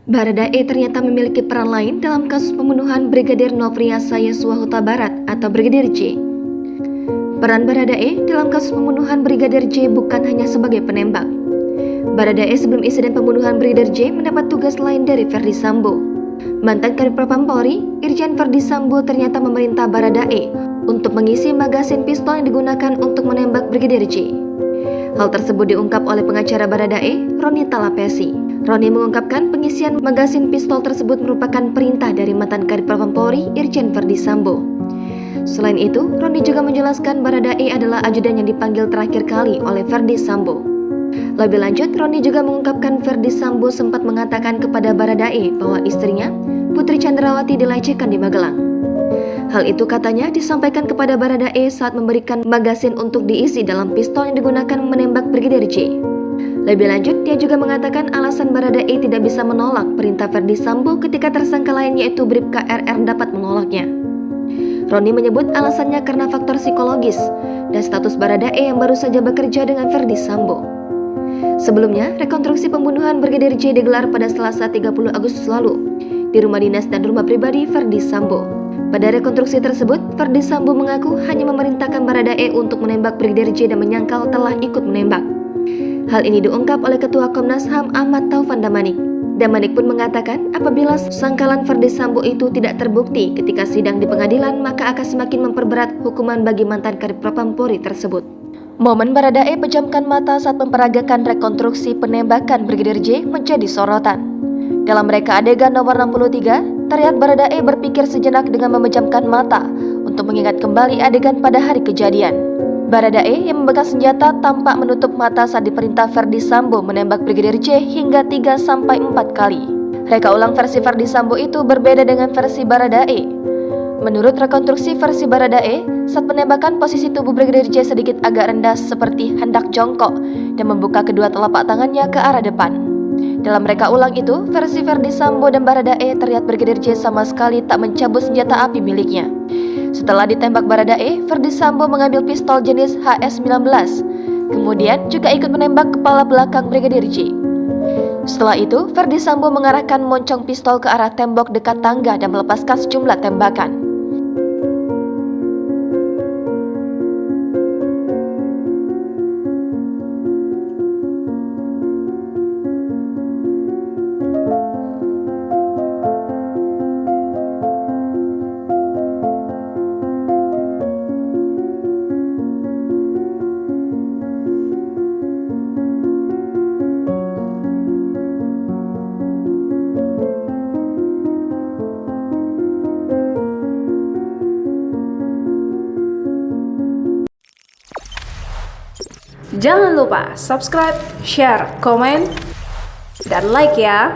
Baradae ternyata memiliki peran lain dalam kasus pembunuhan Brigadir Nofriansah Yosua Huta Barat atau Brigadir J. Peran Baradae dalam kasus pembunuhan Brigadir J bukan hanya sebagai penembak. Baradae sebelum insiden pembunuhan Brigadir J mendapat tugas lain dari Ferdy Sambo. Mantan Kadif Propam Polri, Irjen Ferdy Sambo ternyata memerintah Baradae untuk mengisi magasin pistol yang digunakan untuk menembak Brigadir J. Hal tersebut diungkap oleh pengacara Baradae, Roni Talapesi. Roni mengungkapkan pengisian magasin pistol tersebut merupakan perintah dari mantan Kadif Propam Polri, Irjen Ferdy Sambo. Selain itu, Roni juga menjelaskan Baradae adalah ajudan yang dipanggil terakhir kali oleh Ferdy Sambo. Lebih lanjut, Roni juga mengungkapkan Ferdy Sambo sempat mengatakan kepada Baradae bahwa istrinya, Putri Chandrawati, dilecehkan di Magelang. Hal itu katanya disampaikan kepada Baradae saat memberikan magasin untuk diisi dalam pistol yang digunakan menembak Brigadir J. Lebih lanjut, dia juga mengatakan alasan Baradae tidak bisa menolak perintah Ferdy Sambo ketika tersangka lain yaitu Bribka RR dapat menolaknya. Roni menyebut alasannya karena faktor psikologis dan status Baradae yang baru saja bekerja dengan Ferdy Sambo. Sebelumnya, rekonstruksi pembunuhan Brigadir J digelar pada Selasa 30 Agustus lalu di rumah dinas dan rumah pribadi Ferdy Sambo. Pada rekonstruksi tersebut, Ferdy Sambo mengaku hanya memerintahkan Baradae untuk menembak Brigadir J dan menyangkal telah ikut menembak. Hal ini diungkap oleh Ketua Komnas HAM Ahmad Taufan Damanik. Damanik pun mengatakan apabila sangkalan Ferdy Sambo itu tidak terbukti ketika sidang di pengadilan, maka akan semakin memperberat hukuman bagi mantan Kadif Propam Polri tersebut. Momen Baradae pejamkan mata saat memperagakan rekonstruksi penembakan Brigadir J menjadi sorotan. Dalam reka adegan nomor 63, terlihat Baradae berpikir sejenak dengan memejamkan mata untuk mengingat kembali adegan pada hari kejadian. Baradae yang memegang senjata tampak menutup mata saat diperintah Ferdy Sambo menembak Brigadir J hingga 3-4 kali. Reka ulang versi Ferdy Sambo itu berbeda dengan versi Baradae. Menurut rekonstruksi versi Baradae, saat penembakan posisi tubuh Brigadir J sedikit agak rendah seperti hendak jongkok dan membuka kedua telapak tangannya ke arah depan. Dalam reka ulang itu, versi Ferdy Sambo dan Baradae terlihat Brigadir J sama sekali tak mencabut senjata api miliknya. Setelah ditembak Baradae, Ferdy Sambo mengambil pistol jenis HS-19, kemudian juga ikut menembak kepala belakang Brigadir J. Setelah itu, Ferdy Sambo mengarahkan moncong pistol ke arah tembok dekat tangga dan melepaskan sejumlah tembakan. Jangan lupa subscribe, share, komen, dan like ya.